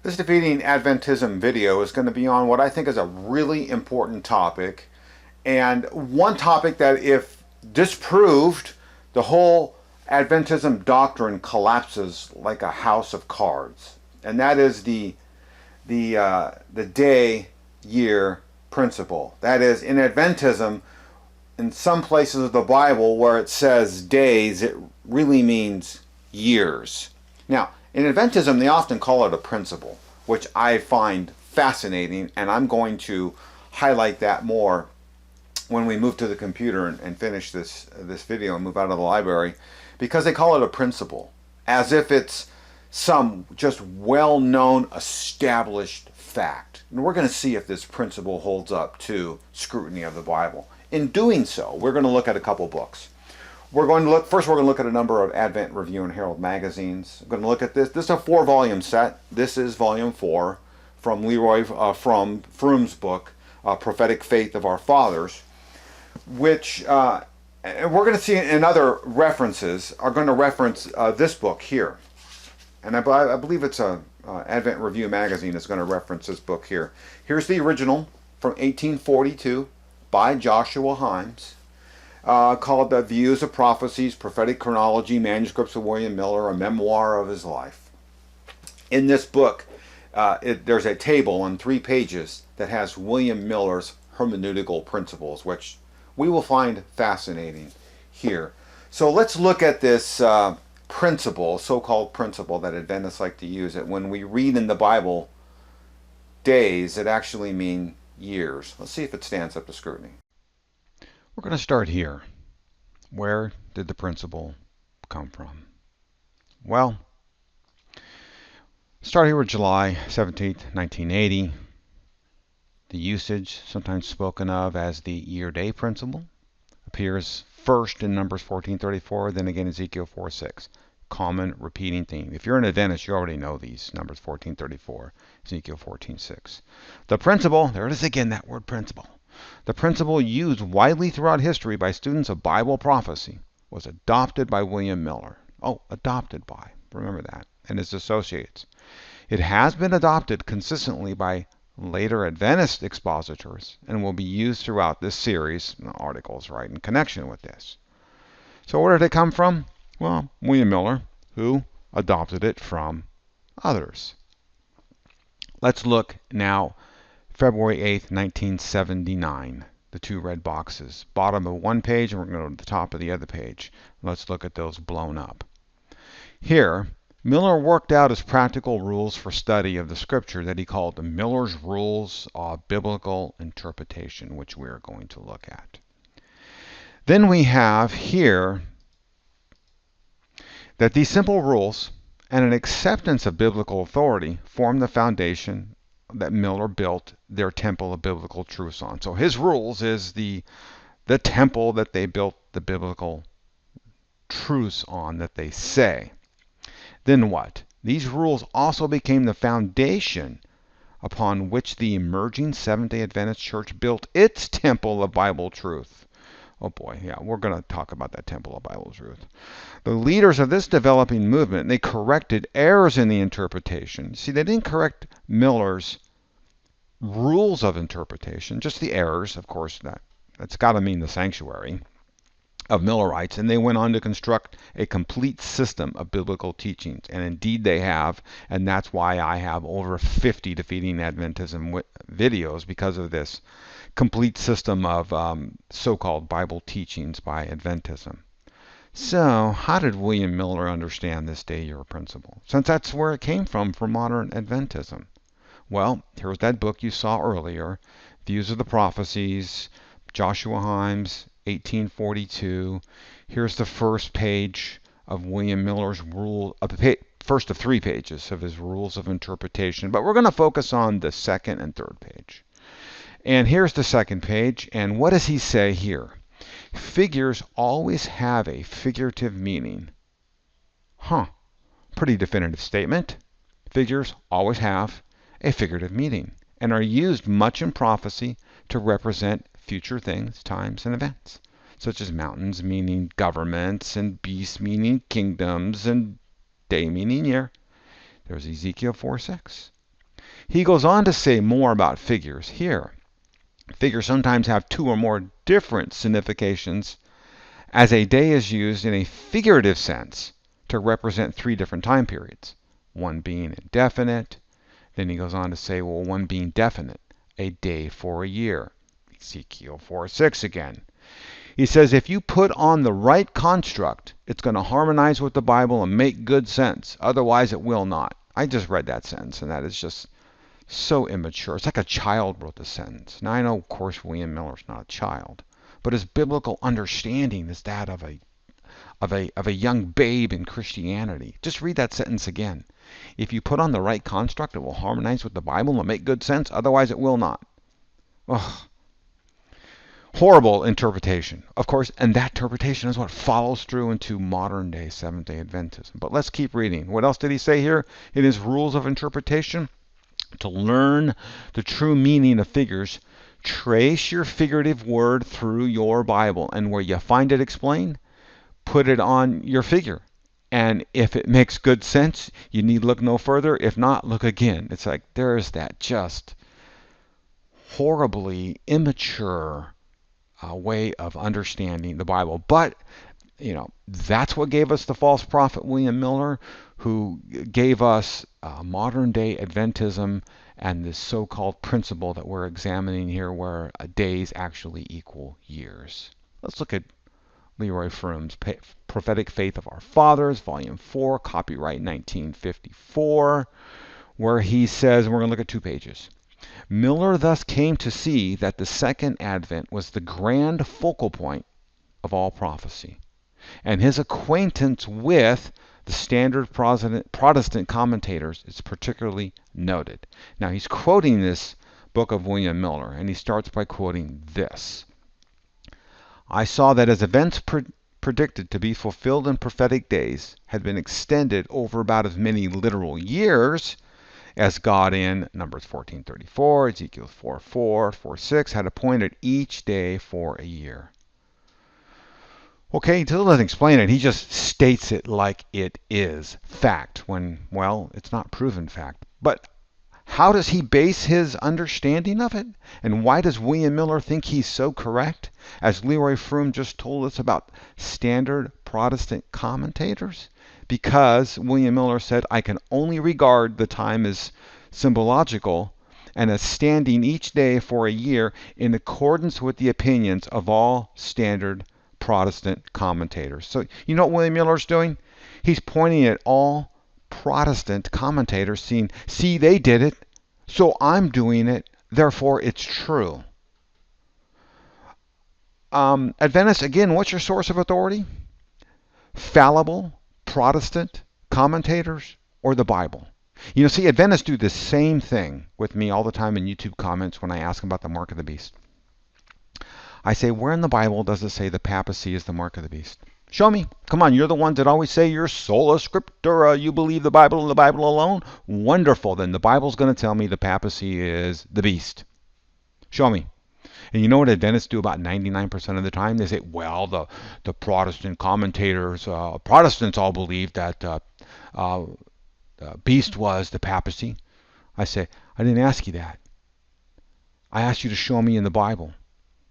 This Defeating Adventism video is going to be on what I think is a really important topic, and one topic that, if disproved, the whole Adventism doctrine collapses like a house of cards, and that is the day-year principle. That is, in Adventism, in some places of the Bible where it says days, it really means years. Now, in Adventism, they often call it a principle, which I find fascinating, and I'm going to highlight that more when we move to the computer and finish this video and move out of the library, because they call it a principle, as if it's some just well-known, established fact. And we're going to see if this principle holds up to scrutiny of the Bible. In doing so, we're going to look at a couple books. We're going to look at a number of Advent Review and Herald magazines. I'm going to look at this. This is a 4-volume set. This is volume 4 from from Froome's book, Prophetic Faith of Our Fathers, which and we're going to see in other references are going to reference this book here. And I believe it's a Advent Review magazine that's going to reference this book here. Here's the original from 1842 by Joshua Himes. Called The Views of Prophecies, Prophetic Chronology, Manuscripts of William Miller, a memoir of his life. In this book, there's a table on 3 pages that has William Miller's hermeneutical principles, which we will find fascinating here. So let's look at this principle, so-called principle that Adventists like to use. That when we read in the Bible days, it actually means years. Let's see if it stands up to scrutiny. We're going to start here. Where did the principle come from? Well, start here with July 17th, 1980. The usage, sometimes spoken of as the year-day principle, appears first in Numbers 14:34, then again Ezekiel 4:6. Common repeating theme. If you're an Adventist, you already know these. Numbers 14:34, Ezekiel 14:6. The principle, there it is again, that word principle. The principle used widely throughout history by students of Bible prophecy was adopted by William Miller. Oh, adopted by. Remember that. And his associates. It has been adopted consistently by later Adventist expositors and will be used throughout this series, articles, right, in connection with this. So where did it come from? Well, William Miller, who adopted it from others. Let's look now. February 8th, 1979. The 2 red boxes. Bottom of one page, and we're going to go to the top of the other page. Let's look at those blown up. Here, Miller worked out his practical rules for study of the Scripture that he called the Miller's Rules of Biblical Interpretation, which we're going to look at. Then we have here that these simple rules and an acceptance of biblical authority form the foundation that Miller built their temple of biblical truths on. So his rules is the temple that they built the biblical truths on that they say. Then what? These rules also became the foundation upon which the emerging Seventh-day Adventist Church built its temple of Bible truth. Oh boy, yeah, we're going to talk about that temple of Bible truth. The leaders of this developing movement, they corrected errors in the interpretation. See, they didn't correct Miller's rules of interpretation, just the errors, of course, that's got to mean the sanctuary of Millerites, and they went on to construct a complete system of biblical teachings, and indeed they have, and that's why I have over 50 Defeating Adventism videos, because of this complete system of so-called Bible teachings by Adventism. So, how did William Miller understand this day-year principle, since that's where it came from for modern Adventism? Well, here's that book you saw earlier, Views of the Prophecies, Joshua Himes, 1842. Here's the first page of William Miller's first of 3 pages of his rules of interpretation. But we're going to focus on the second and third page. And here's the second page. And what does he say here? Figures always have a figurative meaning. Pretty definitive statement. Figures always have a figurative meaning and are used much in prophecy to represent future things, times, and events, such as mountains meaning governments, and beasts meaning kingdoms, and day meaning year. There's Ezekiel 4:6. He goes on to say more about figures here. Figures sometimes have two or more different significations, as a day is used in a figurative sense to represent three different time periods, one being indefinite. Then he goes on to say, well, one being definite, a day for a year. Ezekiel 4:6 again. He says, if you put on the right construct, it's going to harmonize with the Bible and make good sense. Otherwise, it will not. I just read that sentence, and that is just so immature. It's like a child wrote the sentence. Now, I know, of course, William Miller's not a child, but his biblical understanding is that of a young babe in Christianity. Just read that sentence again. If you put on the right construct, it will harmonize with the Bible and make good sense. Otherwise, it will not. Ugh. Horrible interpretation, of course, and that interpretation is what follows through into modern-day Seventh-day Adventism. But let's keep reading. What else did he say here in his rules of interpretation? To learn the true meaning of figures, trace your figurative word through your Bible, and where you find it explained, put it on your figure. And if it makes good sense, you need look no further. If not, look again. It's like there's that just horribly immature way of understanding the Bible. But, that's what gave us the false prophet William Miller, who gave us modern-day Adventism and this so-called principle that we're examining here, where days actually equal years. Let's look at Leroy Froom's Prophetic Faith of Our Fathers, Volume 4, copyright 1954, where he says, and we're going to look at 2 pages, Miller thus came to see that the second advent was the grand focal point of all prophecy, and his acquaintance with the standard Protestant commentators is particularly noted. Now he's quoting this book of William Miller, and he starts by quoting this. I saw that as events predicted to be fulfilled in prophetic days had been extended over about as many literal years as God in Numbers 14:34, Ezekiel 4:4, 4:6 had appointed each day for a year. Okay, he doesn't explain it. He just states it like it is fact when, well, it's not proven fact. But how does he base his understanding of it? And why does William Miller think he's so correct? As Leroy Froom just told us about standard Protestant commentators? Because William Miller said, I can only regard the time as symbological and as standing each day for a year in accordance with the opinions of all standard Protestant commentators. So you know what William Miller's doing? He's pointing at all Protestant commentators, saying, see, they did it, so I'm doing it, therefore it's true. Adventists, again, what's your source of authority? Fallible Protestant commentators or the Bible? See, Adventists do the same thing with me all the time in YouTube comments when I ask them about the mark of the beast. I say, where in the Bible does it say the papacy is the mark of the beast? Show me. Come on, you're the ones that always say you're sola scriptura, you believe the Bible and the Bible alone. Wonderful. Then the Bible's going to tell me the papacy is the beast. Show me. And you know what Adventists do about 99% of the time? They say, well, the Protestant commentators, Protestants all believe that the beast was the papacy. I say, I didn't ask you that. I asked you to show me in the Bible.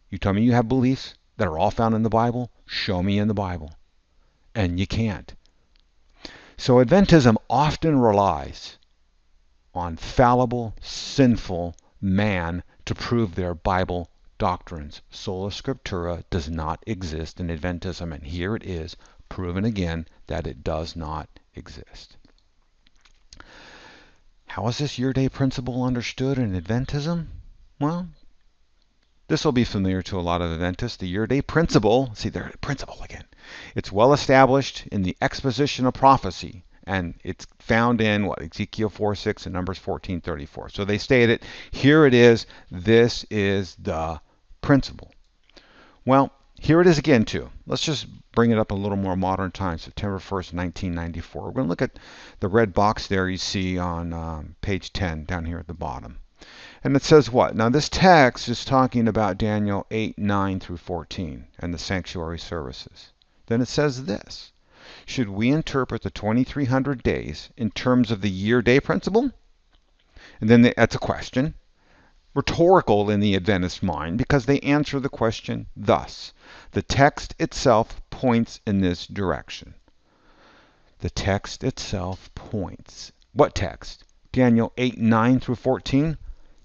You tell me you have beliefs that are all found in the Bible. Show me in the Bible. And you can't. So Adventism often relies on fallible, sinful man to prove their Bible doctrines. Sola Scriptura does not exist in Adventism, and here it is, proven again that it does not exist. How is this year-day principle understood in Adventism? Well, this will be familiar to a lot of Adventists. The year-day principle, see there, principle again. It's well established in the exposition of prophecy, and it's found in Ezekiel 4:6 and Numbers 14:34. So they stated, here it is, this is the principle. Well, here it is again too. Let's just bring it up a little more modern time, September 1st, 1994. We're going to look at the red box there you see on page 10 down here at the bottom. And it says what? Now this text is talking about Daniel 8:9 through 14 and the sanctuary services. Then it says this. Should we interpret the 2300 days in terms of the year-day principle? And then that's a question, rhetorical in the Adventist mind, because they answer the question thus. The text itself points in this direction. The text itself points. What text? Daniel 8:9 through 14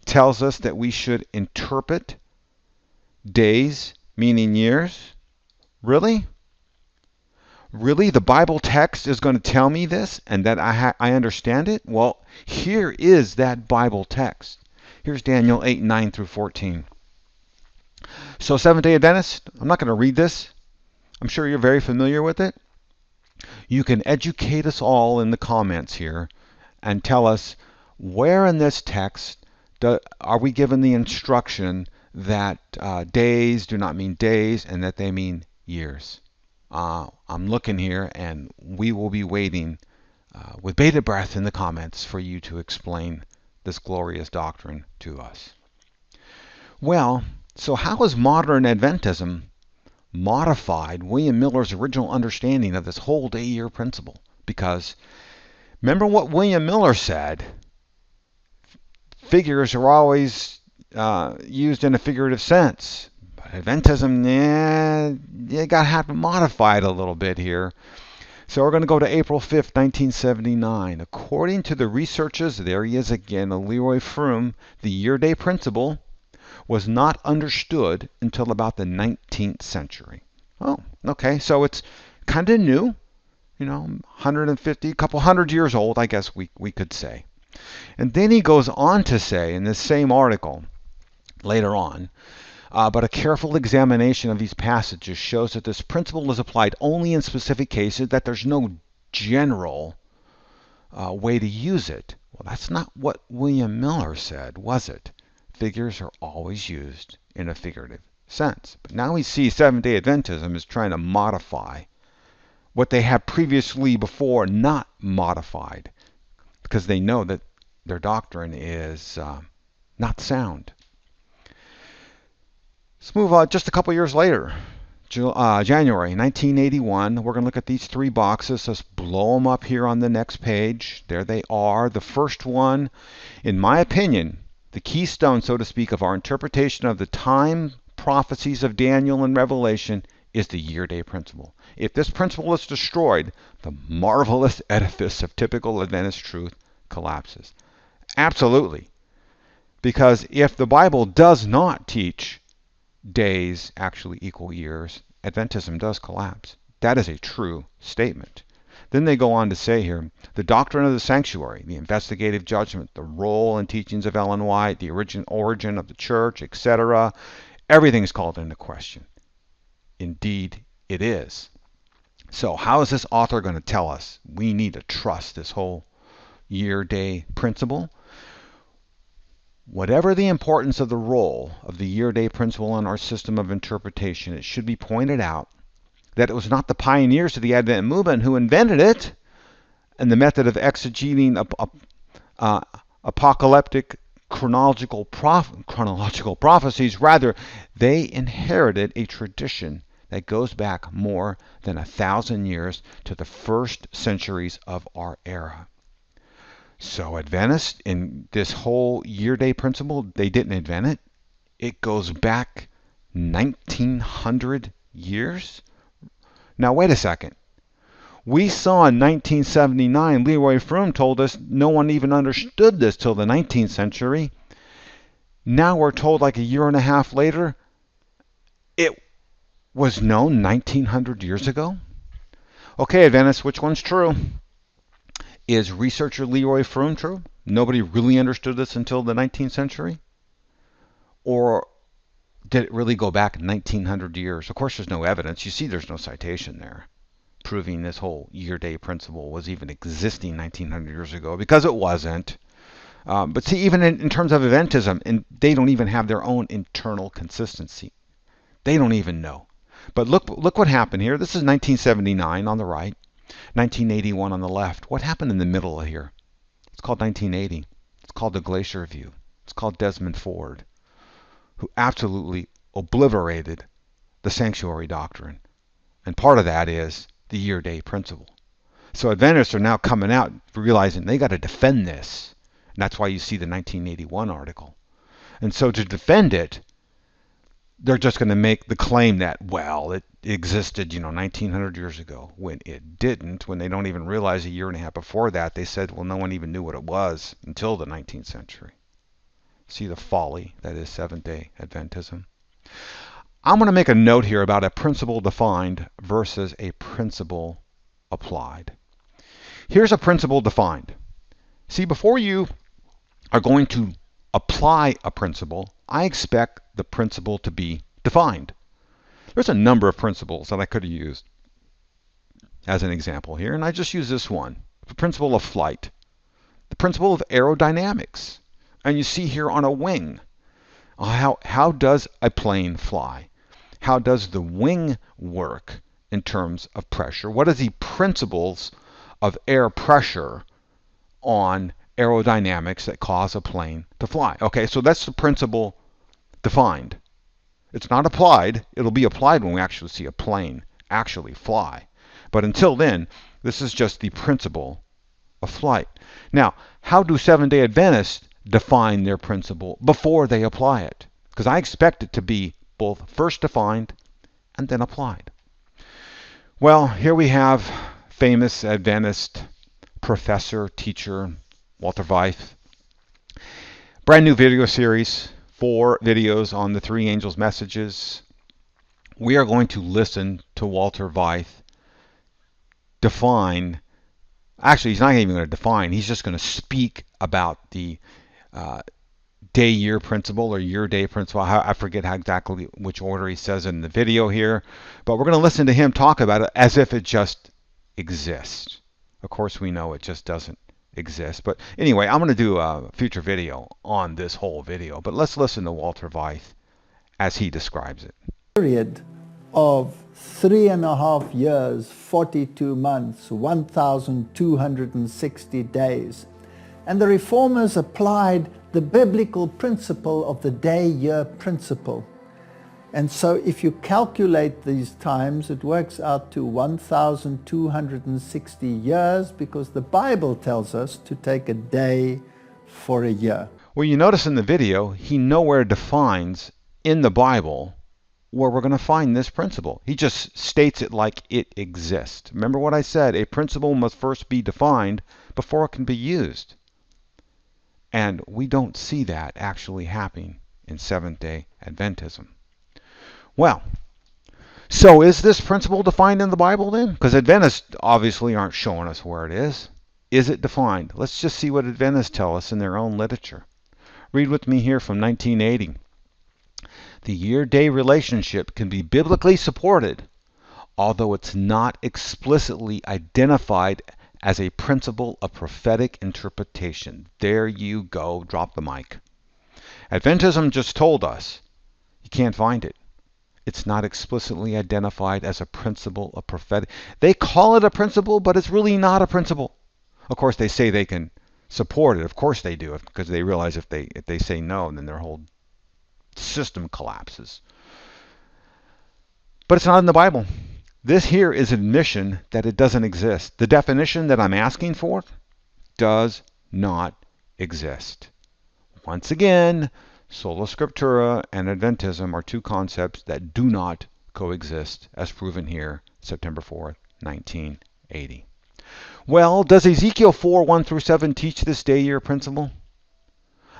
tells us that we should interpret days, meaning years. Really? Really? The Bible text is going to tell me this and that I understand it? Well, here is that Bible text. Here's Daniel 8:9 through 14. So Seventh-day Adventists, I'm not going to read this. I'm sure you're very familiar with it. You can educate us all in the comments here and tell us where in this text are we given the instruction that days do not mean days and that they mean years. I'm looking here, and we will be waiting with bated breath in the comments for you to explain this glorious doctrine to us. Well, so how has modern Adventism modified William Miller's original understanding of this whole day year principle? Because remember what William Miller said, figures are always used in a figurative sense. But Adventism, you got to have to modify it a little bit here. So we're going to go to April 5th, 1979. According to the researchers, there he is again, Leroy Froom, the year-day principle was not understood until about the 19th century. Oh, okay, so it's kind of new, 150, a couple hundred years old, I guess we could say. And then he goes on to say in this same article later on, but a careful examination of these passages shows that this principle is applied only in specific cases, that there's no general way to use it. Well, that's not what William Miller said, was it? Figures are always used in a figurative sense. But now we see Seventh-day Adventism is trying to modify what they have previously before not modified, because they know that their doctrine is not sound. Let's move on just a couple years later. January 1981. We're going to look at these three boxes. Let's blow them up here on the next page. There they are. The first one, in my opinion, the keystone, so to speak, of our interpretation of the time prophecies of Daniel and Revelation is the year-day principle. If this principle is destroyed, the marvelous edifice of typical Adventist truth collapses. Absolutely. Because if the Bible does not teach days actually equal years, Adventism does collapse. That is a true statement. Then they go on to say here, the doctrine of the sanctuary, the investigative judgment, the role and teachings of Ellen White, the origin of the church, etc., everything is called into question. Indeed, it is. So how is this author going to tell us we need to trust this whole year-day principle? Whatever the importance of the role of the year-day principle in our system of interpretation, it should be pointed out that it was not the pioneers of the Advent movement who invented it and the method of exegeting apocalyptic chronological prophecies. Rather, they inherited a tradition that goes back more than 1,000 years to the first centuries of our era. So Adventists, in this whole year-day principle, they didn't invent it. It goes back 1,900 years. Now, wait a second. We saw in 1979, Leroy Froom told us no one even understood this till the 19th century. Now we're told like a year and a half later, it was known 1,900 years ago. Okay, Adventists, which one's true? Is researcher Leroy Froom true? Nobody really understood this until the 19th century? Or did it really go back 1,900 years? Of course, there's no evidence. You see, there's no citation there proving this whole year-day principle was even existing 1,900 years ago, because it wasn't. But see, even in terms of Adventism, and they don't even have their own internal consistency. They don't even know. But look what happened here. This is 1979 on the right, 1981 on the left. What happened in the middle of here? It's called 1980. It's called the Glacier View. It's called Desmond Ford, who absolutely obliterated the sanctuary doctrine. And part of that is the year-day principle. So Adventists are now coming out realizing they got to defend this. That's why you see the 1981 article. And so to defend it, they're just going to make the claim that, well, it existed, 1900 years ago, when it didn't, when they don't even realize a year and a half before that, they said, well, no one even knew what it was until the 19th century. See the folly that is Seventh-day Adventism. I'm going to make a note here about a principle defined versus a principle applied. Here's a principle defined. See, before you are going to apply a principle, I expect the principle to be defined. There's a number of principles that I could have used as an example here, and I just use this one, the principle of flight, the principle of aerodynamics. And you see here on a wing, how does a plane fly? How does the wing work in terms of pressure? What are the principles of air pressure on aerodynamics that cause a plane to fly? Okay, so that's the principle defined. It's not applied. It'll be applied when we actually see a plane actually fly. But until then, this is just the principle of flight. Now, how do Seventh-day Adventists define their principle before they apply it? Because I expect it to be both first defined and then applied. Well, here we have famous Adventist professor, teacher, Walter Weiss. Brand new video series, 4 videos on the 3 angels' messages. We are going to listen to Walter Weiss define. Actually, he's not even going to define. He's just going to speak about the day-year principle or year-day principle. I forget exactly which order he says in the video here. But we're going to listen to him talk about it as if it just exists. Of course, we know it just doesn't exist. But anyway, I'm going to do a future video on this whole video. But let's listen to Walter Weiss as he describes it. Period of 3.5 years, 42 months, 1,260 days. And the Reformers applied the biblical principle of the day-year principle. And so if you calculate these times, it works out to 1,260 years, because the Bible tells us to take a day for a year. Well, you notice in the video, he nowhere defines in the Bible where we're going to find this principle. He just states it like it exists. Remember what I said, a principle must first be defined before it can be used. And we don't see that actually happening in Seventh-day Adventism. Well, so is this principle defined in the Bible then? Because Adventists obviously aren't showing us where it is. Is it defined? Let's just see what Adventists tell us in their own literature. Read with me here from 1980. The year-day relationship can be biblically supported, although it's not explicitly identified as a principle of prophetic interpretation. There you go. Drop the mic. Adventism just told us you can't find it. It's not explicitly identified as a principle of prophetic. They call it a principle, but it's really not a principle. Of course, they say they can support it. Of course they do, because they realize if they say no, then their whole system collapses. But it's not in the Bible. This here is admission that it doesn't exist. The definition that I'm asking for does not exist. Once again, Sola Scriptura and Adventism are 2 concepts that do not coexist, as proven here, September 4th, 1980. Well, does Ezekiel 4:1-7 teach this day-year principle?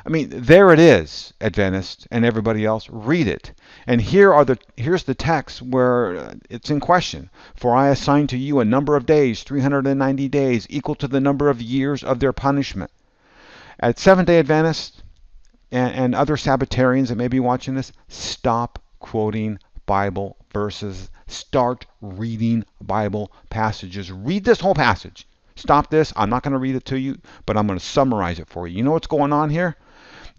I mean, there it is, Adventists and everybody else. Read it. And here's the text where it's in question. For I assign to you a number of days, 390 days, equal to the number of years of their punishment. At Seventh-day Adventists and other Sabbatarians that may be watching this, stop quoting Bible verses. Start reading Bible passages. Read this whole passage. Stop this. I'm not going to read it to you, but I'm going to summarize it for you. You know what's going on here?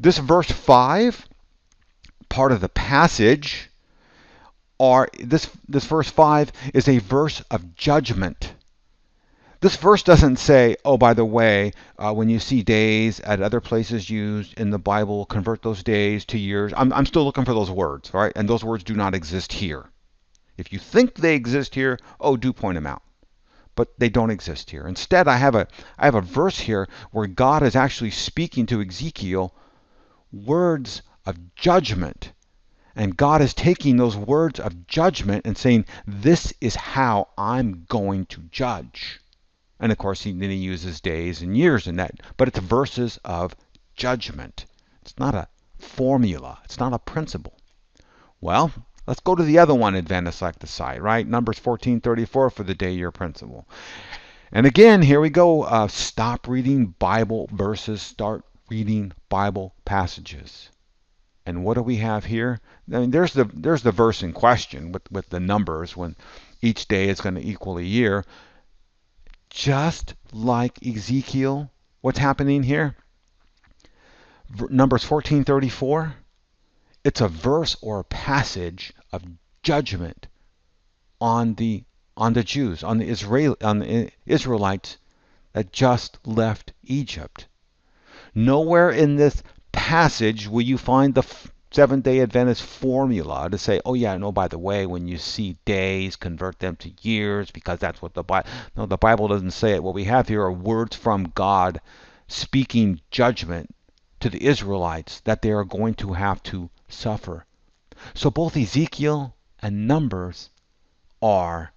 This verse 5, part of the passage, this verse 5 is a verse of judgment. This verse doesn't say, oh, by the way, when you see days at other places used in the Bible, convert those days to years. I'm still looking for those words, all right? And those words do not exist here. If you think they exist here, do point them out. but they don't exist here. Instead, I have a verse here where God is actually speaking to Ezekiel words of judgment. And God is taking those words of judgment and saying, this is how I'm going to judge. And of course, then he uses days and years in that. But it's verses of judgment. It's not a formula. It's not a principle. Well, let's go to the other one Adventists like to cite, right? Numbers 14:34 for the day-year principle. And again, here we go. Stop reading Bible verses. Start reading Bible passages. And what do we have here? I mean, there's the verse in question with the numbers when each day is going to equal a year. Just like Ezekiel, what's happening here? Numbers 14:34. It's a verse or a passage of judgment on the Jews, on the Israelites that just left Egypt. Nowhere in this passage will you find the Seventh-day Adventist formula to say, oh yeah, no, by the way, when you see days, convert them to years, because that's what the Bible... No, the Bible doesn't say it. What we have here are words from God speaking judgment to the Israelites that they are going to have to suffer. So both Ezekiel and Numbers are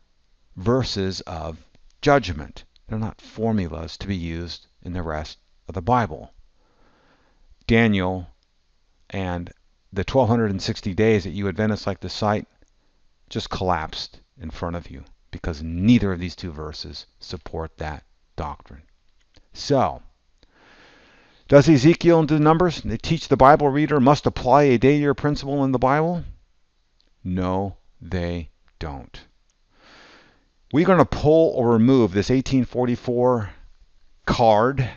verses of judgment. They're not formulas to be used in the rest of the Bible. Daniel and the 1260 days that you Adventists like to cite just collapsed in front of you because neither of these two verses support that doctrine. So, does Ezekiel and the Numbers, they teach the Bible reader must apply a day-year principle in the Bible? No, they don't. We're going to pull or remove this 1844 card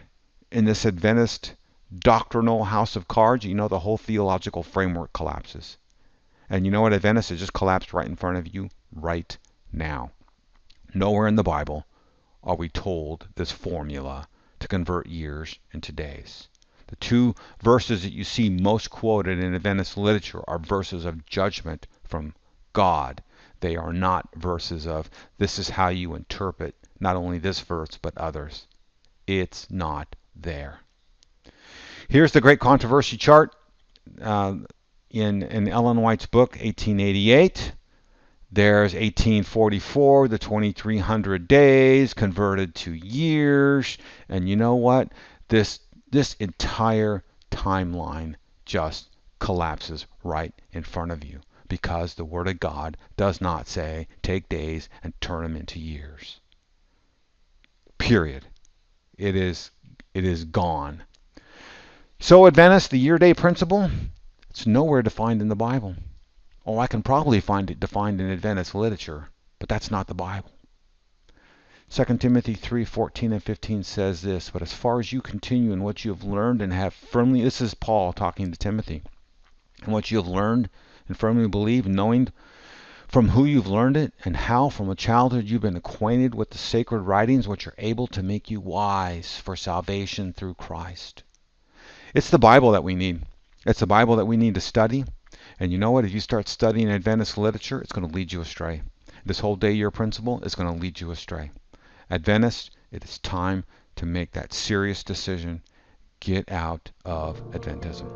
in this Adventist doctrinal house of cards. You know, the whole theological framework collapses. And you know what, Adventists? It just collapsed right in front of you right now. Nowhere in the Bible are we told this formula to convert years into days. The two verses that you see most quoted in Adventist literature are verses of judgment from God. They are not verses of this is how you interpret not only this verse but others. It's not there. Here's the great controversy chart in Ellen White's book, 1888. There's 1844, the 2300 days converted to years. And you know what? This entire timeline just collapses right in front of you because the Word of God does not say take days and turn them into years. Period. It is gone. So Adventist, the year-day principle, it's nowhere defined in the Bible. Oh, I can probably find it defined in Adventist literature, but that's not the Bible. 2 Timothy 3:14 and 15 says this, but as far as you continue in what you have learned and have firmly, this is Paul talking to Timothy, and what you have learned and firmly believe, knowing from who you've learned it and how from a childhood you've been acquainted with the sacred writings which are able to make you wise for salvation through Christ. It's the Bible that we need. It's the Bible that we need to study. And you know what? If you start studying Adventist literature, it's going to lead you astray. This whole day-year principle is going to lead you astray. Adventists, it is time to make that serious decision. Get out of Adventism.